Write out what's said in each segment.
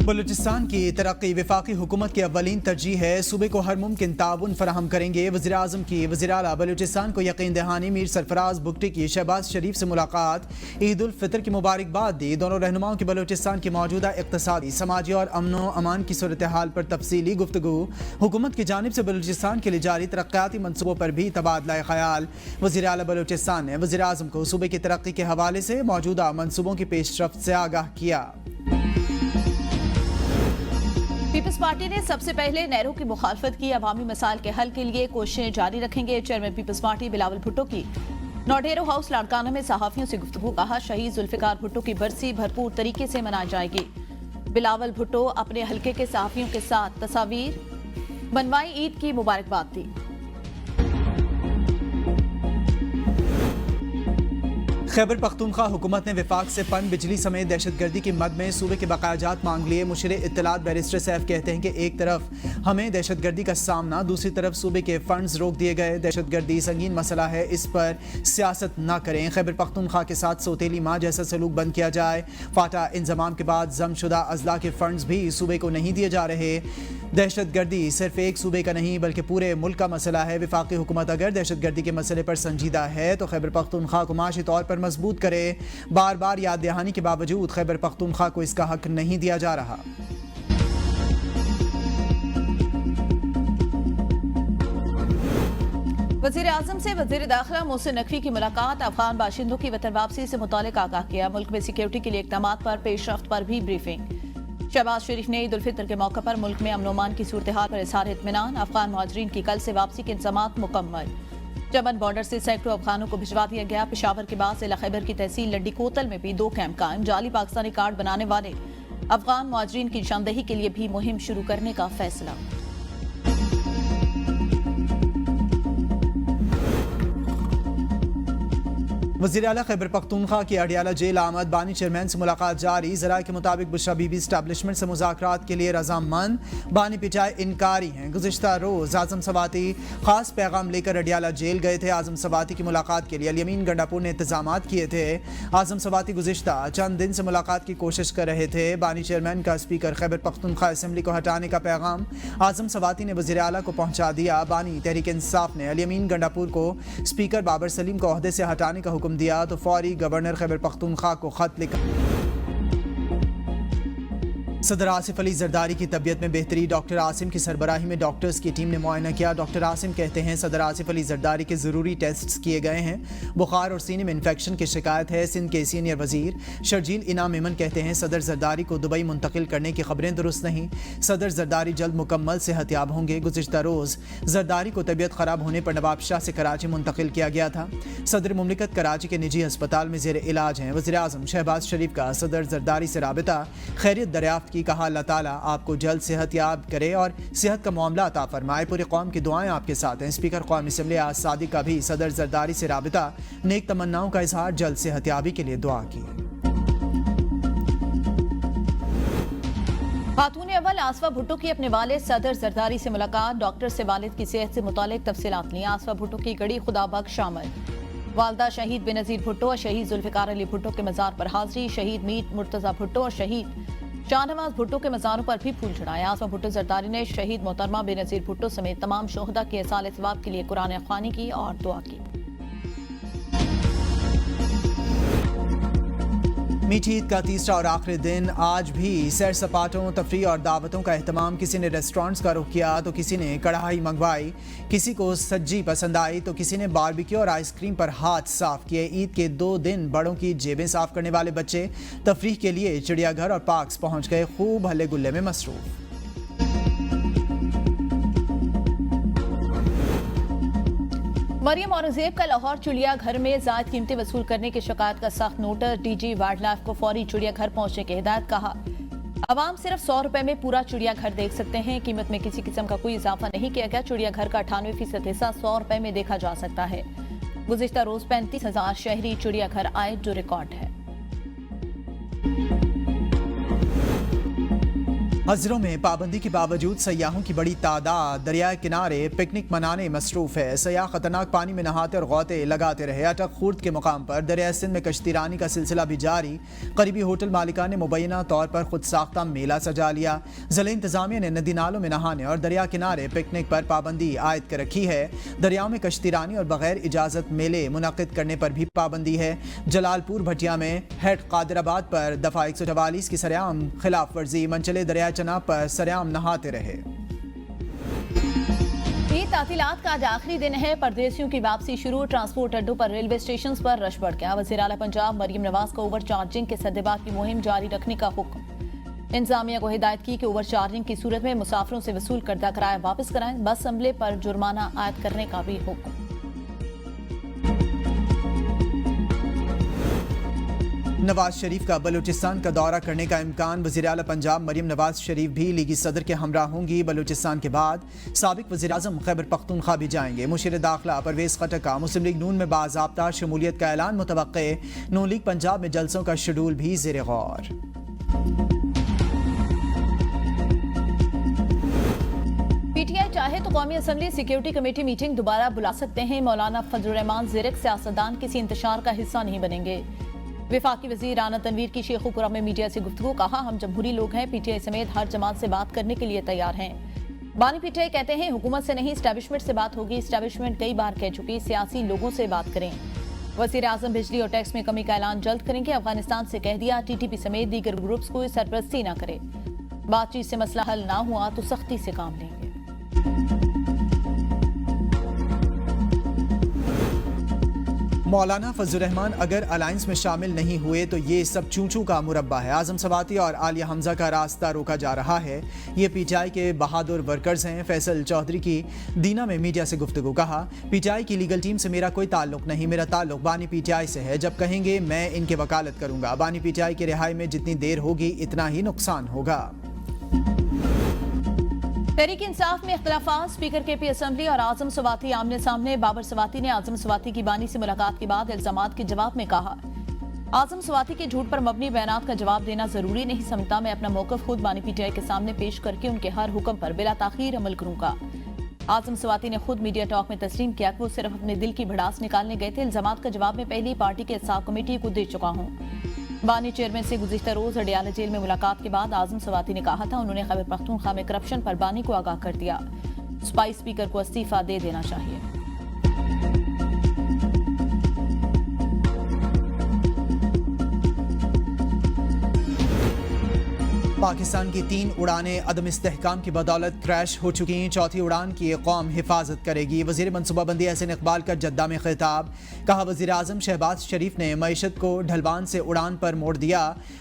बलूचिस्तान की तरक्की वफाकी हुकूमत की अव्वलीन तरजीह है। सूबे को हर मुमकिन ताउन फराहम करेंगे। वज़ीर आज़म की वज़ीर आला बलूचिस्तान को यकीन दहानी। मीर सरफराज बुगटी की शहबाज शरीफ से मुलाकात, ईद उल फितर की मुबारकबाद दी। दोनों रहनुमाओं की बलूचिस्तान की मौजूदा इक़्तिसादी, समाजी और अमनो अमान की सूरत हाल पर तफसीली गुफ्तगू। हुकूमत की जानिब से बलूचिस्तान के लिए जारी तरक्याती मनसूबों पर भी तबादला ख्याल। वज़ीर आला बलूचिस्तान ने वज़ीर आज़म को सूबे की तरक्की के हवाले से मौजूदा मनसूबों की पेशरफ्त से आगाह किया। पीपल्स पार्टी ने सबसे पहले नेहरू की मुखालफत की। अवामी मसाइल के हल के लिए कोशिशें जारी रखेंगे। चेयरमैन पीपल्स पार्टी बिलावल भुट्टो की नौडेरो हाउस लाड़काना में सहाफियों से गुफ्तगू। कहा, शहीद जुल्फिकार भुट्टो की बरसी भरपूर तरीके से मनाई जाएगी। बिलावल भुट्टो अपने हलके के सहाफियों के साथ तस्वीर बनवाई, ईद की मुबारकबाद दी। खैबर पख्तूनख्वा हुकूमत ने विफाक से फंड, बिजली समेत दहशतगर्दी की मद में सूबे के बकायाजात मांग लिए। मुशीर इत्तलात बैरिस्टर सैफ कहते हैं कि एक तरफ हमें दहशतगर्दी का सामना, दूसरी तरफ सूबे के फंड्स रोक दिए गए। दहशतगर्दी संगीन मसला है, इस पर सियासत न करें। खैबर पख्तूनख्वा के साथ सौतेली माँ जैसा सलूक बंद किया जाए। फाटा इंजमाम के बाद जमशुदा अजला के फंड्स भी सूबे को नहीं दिए जा रहे। दहशतगर्दी सिर्फ एक सूबे का नहीं बल्कि पूरे मुल्क का मसला है। वफाकी हुकूमत अगर दहशतगर्दी के मसले पर संजीदा है तो खैबर पख्तूनख्वा को माशी तौर पर मजबूत करे। बार बार याद दहानी के बावजूद खैबर पख्तूनख्वा को इसका हक नहीं दिया जा रहा। वज़ीर आज़म से वज़ीर दाखिला मोहसिन नकवी की मुलाकात। अफगान बाशिंदों की वतन वापसी से मुतालिक आगाह किया। मुल्क में सिक्योरिटी के लिए इक़दामात पर पेशरफ्त पर भी ब्रीफिंग। शहबाज शरीफ ने ईद उल फितर के मौके पर मुल्क में अमन अमान की सूरत हाल पर इज़हार इत्मीनान। अफगान मुहाजिरीन की कल से वापसी के इंतज़ामात मुकम्मल। चमन बॉर्डर से सैकड़ों अफगानों को भिजवा दिया गया। पेशावर के बाद जिला खैबर की तहसील लड्डी कोतल में भी 2 कैंप कायम। जाली पाकिस्तानी कार्ड बनाने वाले अफगान मुहाजिरीन की निशानदेही के लिए भी मुहिम शुरू करने का फैसला। वज़ीर आला खैबर पख्तूनख्वा की अडियाला जेल आमद। बानी चेयरमैन से मुलाकात जारी। ज़राए के मुताबिक बुशरा बीबी इस्टेब्लिशमेंट से मुज़ाकरात के लिए रजामंद। बानी पिचाई इनकारी हैं। गुज़िश्ता रोज़ आज़म सवाती खास पैगाम लेकर अडियाला जेल गए थे। आज़म सवाती की मुलाकात के लिए अल-यमीन गंडापुर ने इंतजामात किए थे। आज़म सवाती गुज़िश्ता चंद दिन से मुलाकात की कोशिश कर रहे थे। बानी चेयरमैन का स्पीकर खैबर पख्तूनख्वा असम्बली को हटाने का पैगाम आज़म सवाती ने वज़ीर आला को पहुँचा दिया। बानी तहरीक इंसाफ ने अल-यमीन गंडापुर को स्पीकर बाबर सलीम को ओहदे से हटाने का हुक्म दिया तो फौरी गवर्नर खैबर पख्तूनख्वा को खत लिखा। सदर आसिफ अली जरदारी की तबीयत में बेहतरी। डॉक्टर आसिम की सरबराही में डॉक्टर्स की टीम ने मुआयना किया। डॉक्टर आसिम कहते हैं सदर आसिफ अली जरदारी के ज़रूरी टेस्ट किए गए हैं। बुखार और सीने में इन्फेक्शन की शिकायत है। सिंध के सीनियर वजीर शर्जील इनाम मेमन कहते हैं सदर जरदारी को दुबई मुंतकिल करने की खबरें दुरुस्त नहीं। सदर जरदारी जल्द मुकम्मल सेहतयाब होंगे। गुज़िश्ता रोज़ जरदारी को तबीयत ख़राब होने पर नवाब शाह से कराची मुंतकिल किया गया था। सदर मुमलिकत कराची के निजी अस्पताल में ज़ेर इलाज हैं। वज़ीर आज़म शहबाज शरीफ का सदर जरदारी से राबिता, खैरियत दरियाफ्त की। कहा, अल्लाह ताला आपको जल्द सेहत याब करे और सेहत का मामला अता फरमाए। पूरी कौम की दुआएं आपके साथ हैं। स्पीकर कौमी असम्बली आज सादिक का भी सदर जरदारी से राबिता, नेक तमन्नाओं का इजहार, जल्द सेहत याबी के लिए दुआ की। खातून अव्वल आसफा भुट्टो की अपने वालिद सदर जरदारी से मुलाकात। डॉक्टर से वालिद की सेहत से मुतालिक तफसीलात ली। आसफा भुट्टो की गड़ी खुदाबख्श शामिल। वालदा शहीद बेनज़ीर भुट्टो और शहीद जुल्फिकार अली भुट्टो के मज़ार पर हाजिरी। शहीद मीर मुर्तज़ा भुट्टो और शहीद शाहनवाज भुट्टो के मज़ारों पर भी फूल चढ़ाए। आसफा भुट्टो जरदारी ने शहीद मोहतरमा बेनज़ीर भुट्टो समेत तमाम शोहदा के इसाले सवाब के लिए कुरान ख्वानी की और दुआ की। मीठी ईद का तीसरा और आखिरी दिन आज भी सैर सपाटों, तफरीह और दावतों का एहतमाम। किसी ने रेस्टोरेंट्स का रुख किया तो किसी ने कढ़ाई मंगवाई, किसी को सज्जी पसंद आई तो किसी ने बारबेक्यू और आइसक्रीम पर हाथ साफ किए। ईद के 2 दिन बड़ों की जेबें साफ करने वाले बच्चे तफरीह के लिए चिड़ियाघर और पार्क्स पहुंच गए। खूब हल्ले गुल्ले में मसरूफ। मरियम औरंगजेब का लाहौर चिड़ियाघर में ज़ायद कीमतें वसूल करने की शिकायत का सख्त नोटिस। डीजी वाइल्ड लाइफ को फौरी चिड़ियाघर पहुंचने की हिदायत। कहा, अवाम सिर्फ 100 रुपए में पूरा चिड़ियाघर देख सकते हैं। कीमत में किसी किस्म का कोई इजाफा नहीं किया गया। चिड़ियाघर का 98% हिस्सा 100 रुपए में देखा जा सकता है। गुज़िश्ता रोज 35,000 शहरी चिड़ियाघर आए, जो रिकॉर्ड है। हज़रों में पाबंदी के बावजूद सयाहों की बड़ी तादाद दरिया किनारे पिकनिक मनाने मसरूफ है। सयाह खतरनाक पानी में नहाते और गौते लगाते रहे। अटक खुर्द के मुकाम पर दरिया सिंध में कश्तीरानी का सिलसिला भी जारी। करीबी होटल मालिकान ने मुबैना तौर पर खुद साख्ता मेला सजा लिया। ज़िला इंतजामिया ने नदी नालों में नहाने और दरिया किनारे पिकनिक पर पाबंदी आयद कर रखी है। दरियाओं में कश्तीरानी और बगैर इजाज़त मेले मुनक़िद करने पर भी पाबंदी है। जलालपुर भटिया में हेड कादिराबाद पर दफ़ा 144 की सरेआम खिलाफ वर्जी। मंचले दरिया चनाब पर सरेआम नहाते रहे। ईद तातीलात का आज आखिरी दिन है। परदेसियों की वापसी शुरू। ट्रांसपोर्ट अड्डों पर रेलवे स्टेशन पर रश बढ़ गया। वज़ीर आला पंजाब मरियम नवाज को ओवर चार्जिंग के सद्देबाग की मुहिम जारी रखने का हुक्म। इंतजामिया को हिदायत की कि ओवर चार्जिंग की सूरत में मुसाफिरों से वसूल करदा किराया वापस कराएं। बस अमले पर जुर्माना आयद करने का भी हुक्म। नवाज शरीफ का बलूचिस्तान का दौरा करने का इम्कान। वज़ीर आला पंजाब मरियम नवाज शरीफ भी लीगी सदर के हमरा होंगी। बलूचिस्तान के बाद साबिक वज़ीर आज़म खैबर पख्तूनख्वा भी जाएंगे। मुशीर दाखिला परवेज़ खटक का मुस्लिम लीग नून में बाज़ाब्ता शमूलियत का ऐलान मुतवक्के। नून लीग पंजाब में जलसों का शेड्यूल भी ज़ेर गौर। पीटीआई चाहे तो कौमी असम्बली सिक्योरिटी कमेटी मीटिंग दोबारा बुला सकते हैं। मौलाना फजलुर रहमान ज़िरक सियासतदान किसी इंतशार का हिस्सा नहीं बनेंगे। वफाकी वज़ीर राना तनवीर की शेखुपुरा में मीडिया से गुफ्तगू। कहा, हम जमहूरी लोग हैं, पीटीआई समेत हर जमात से बात करने के लिए तैयार हैं। बानी पीटीआई कहते हैं हुकूमत से नहीं एस्टैब्लिशमेंट से बात होगी। एस्टैब्लिशमेंट कई बार कह चुकी, सियासी लोगों से बात करें। वज़ीर आज़म बिजली और टैक्स में कमी का ऐलान जल्द करेंगे। अफगानिस्तान से कह दिया टीटीपी समेत दीगर ग्रुप्स को सरपरस्ती न करे। बातचीत से मसला हल ना हुआ तो सख्ती से काम लेंगे। मौलाना फजलुर रहमान अगर अलायंस में शामिल नहीं हुए तो ये सब चूचू का मुरब्बा है। आजम सवाती और आलिया हमजा का रास्ता रोका जा रहा है। ये पीटीआई के बहादुर वर्कर्स हैं। फैसल चौधरी की दीना में मीडिया से गुफ्तगू। कहा, पीटीआई की लीगल टीम से मेरा कोई ताल्लुक नहीं, मेरा ताल्लुक बानी पीटीआई से है। जब कहेंगे मैं इनके वकालत करूंगा। बानी पीटीआई की रिहाई में जितनी देर होगी इतना ही नुकसान होगा। तहरीक इंसाफ में इख्तिलाफात। स्पीकर के पी असम्बली और आजम सवाती आमने सामने। बाबर सवाती ने आजम सवाती की बानी से मुलाकात के बाद इल्जामात के जवाब में कहा, आजम सवाती के झूठ पर मबनी बयानात का जवाब देना जरूरी नहीं समझता। मैं अपना मौक़िफ़ खुद बानी पीटीआई के सामने पेश करके उनके हर हुक्म पर बिला ताखीर अमल करूंगा। आजम सवाती ने खुद मीडिया टॉक में तस्लीम किया कि वो सिर्फ अपने दिल की भड़ास निकालने गए थे। इल्जामात का जवाब में पहली पार्टी के इंसाफ कमेटी को दे चुका हूँ। बानी चेयरमैन से गुज़िश्ता रोज अडियाला जेल में मुलाकात के बाद आजम सवाती ने कहा था उन्होंने खैबर पख्तूनख्वा में करप्शन पर बानी को आगाह कर दिया। स्पाई स्पीकर को इस्तीफा दे देना चाहिए। पाकिस्तान की 3 उड़ानें अदम इस्तेहकाम की बदौलत क्रैश हो चुकी हैं। चौथी उड़ान की कौम हिफाजत करेगी। वज़ीर मनसूबाबंदी एहसन इकबाल का जद्दा में खिताब। कहा, वज़ीर आज़म शहबाज शरीफ ने मईशत को ढलवान से उड़ान पर मोड़ दिया।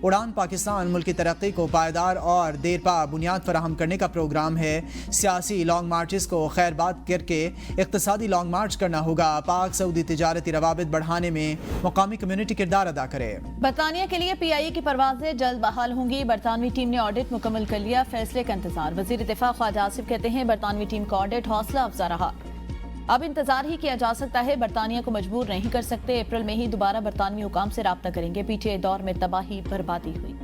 उड़ान पाकिस्तान मुल्क की तरक्की को पायदार और देरपा बुनियाद फराहम करने का प्रोग्राम है। सियासी लॉन्ग मार्चेस को खैरबाद करके इक़्तिसादी लॉन्ग मार्च करना होगा। पाक सऊदी तिजारती रवाबित बढ़ाने में मुकामी कम्युनिटी किरदार अदा करे। बरतानिया के लिए पीआईए की परवाजें जल्द बहाल होंगी। बरतानवी टीम ने ऑडिट मुकम्मल कर लिया। फैसले का इंतजार। वज़ीर दिफा ख्वाजा आसिफ कहते हैं बरतानवी टीम का ऑडिट हौसला अफजा रहा। अब इंतजार ही किया जा सकता है। बरतानिया को मजबूर नहीं कर सकते। अप्रैल में ही दोबारा बरतानवी हुकाम से राब्ता करेंगे। पीटीआई दौर में तबाही बर्बादी हुई।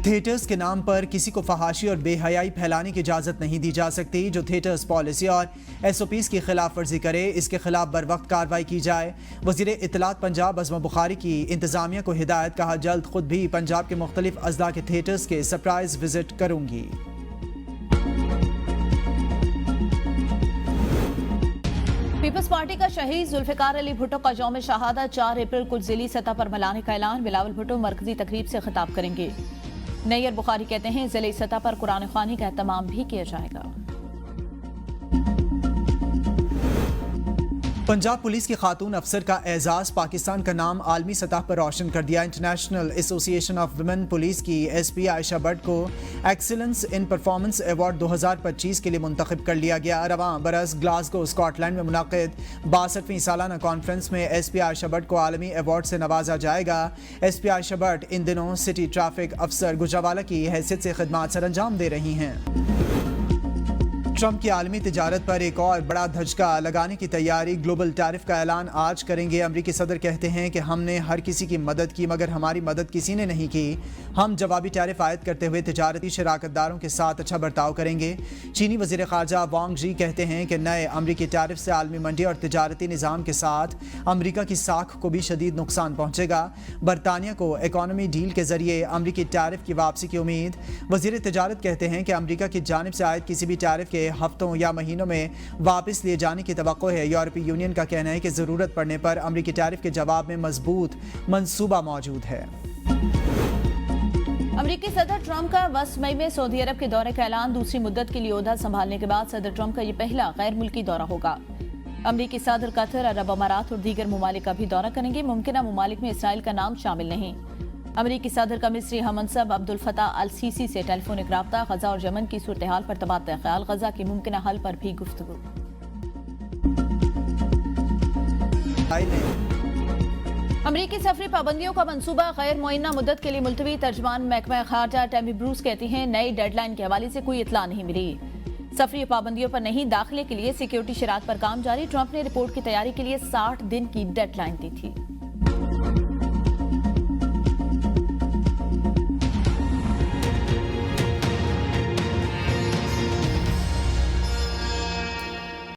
थिएटर्स के नाम पर किसी को फहाशी और बेहयाई फैलाने की इजाज़त नहीं दी जा सकती। जो थिएटर्स पॉलिसी और SOPs की खिलाफ वर्जी करे इसके खिलाफ बर वक्त कार्रवाई की जाए। वज़ीर इत्तलात पंजाब अज़मा बुखारी की इंतज़ामिया को हिदायत। कहा, जल्द खुद भी पंजाब के मुख्तलिफ अज़ला के थिएटर्स के सरप्राइज विजिट करूंगी। पीपल्स पार्टी का शहीद जुल्फ़िकार अली भुट्टो का यौम शहादत 4 अप्रैल को ज़िली सतह पर मनाने का ऐलान। बिलावल भुट्टो मरकजी तकरीब से खिताब करेंगे। नैयर बुखारी कहते हैं ज़िली सतह पर कुरान ख़वानी का एहतमाम भी किया जाएगा। पंजाब पुलिस की खातून अफसर का एजाज़। पाकिस्तान का नाम आलमी सतह पर रोशन कर दिया। International association of women police की SP आयशा भट्ट को एक्सीलेंस इन परफॉर्मेंस अवार्ड 2025 के लिए मुंतखब कर लिया गया। रवां बरस ग्लासगो स्कॉटलैंड में मुनाकिद 62वीं सालाना कॉन्फ्रेंस में SP आयशा भट्ट को आलमी अवार्ड से नवाजा जाएगा। SP आयशा भट्ट इन दिनों सिटी ट्रैफिक अफसर गुजरावाला की हैसियत से खिदमात सर अंजाम दे रही हैं। ट्रंप की आलमी तिजारत पर एक और बड़ा धचका लगाने की तैयारी। ग्लोबल टैरिफ का ऐलान आज करेंगे। अमरीकी सदर कहते हैं कि हमने हर किसी की मदद की मगर हमारी मदद किसी ने नहीं की। हम जवाबी टैरिफ आयद करते हुए तिजारती शराकतदारों के साथ अच्छा बर्ताव करेंगे। चीनी वज़ीर ख़ारजा वांग जी कहते हैं कि नए अमरीकी टैरिफ से आलमी मंडी और तिजारती निज़ाम के साथ अमरीका की साख को भी शदीद नुकसान पहुँचेगा। बरतानिया को इकॉनमी डील के ज़रिए अमरीकी टैरिफ की वापसी की उम्मीद। वज़ीर तिजारत कहते हैं कि अमरीका की जानिब से आयद किसी भी टैरिफ के हफ्तों या महीनों में वापस लिए जाने की तवक्को है। यूरोपीय यूनियन का कहना है कि ज़रूरत पड़ने पर अमरीकी टैरिफ के जवाब में मजबूत मंसूबा मौजूद है। अमरीकी सदर ट्रंप का 10 मई में सऊदी अरब के दौरे का ऐलान। दूसरी मुद्दत के लिए ओहदा संभालने के बाद सदर ट्रंप का ये पहला गैर मुल्की दौरा होगा। अमरीकी सदर कतर, अरब अमारात और दीगर ममालिक का भी दौरा करेंगे। मुमकिन ममालिक में इसराइल का नाम शामिल नहीं। अमरीकी सदर का मिस्री हमनसब अब्दुल फताह अल सीसी से टेलीफोनिक राब्ता। गजा और यमन की सूरत हाल पर तबादला ख्याल। गजा की मुमकिन हल पर भी गुफ्तगू। अमरीकी सफरी पाबंदियों का मंसूबा गैर मुअय्यना मुद्दत के लिए मुलतवी। तर्जमान महकमा खारजा टैमी ब्रूस कहती हैं नई डेडलाइन के हवाले से कोई इतला नहीं मिली। सफरी पाबंदियों पर नहीं दाखिले के लिए सिक्योरिटी शरात पर काम जारी। ट्रंप ने रिपोर्ट की तैयारी के लिए 60 दिन की डेडलाइन दी थी।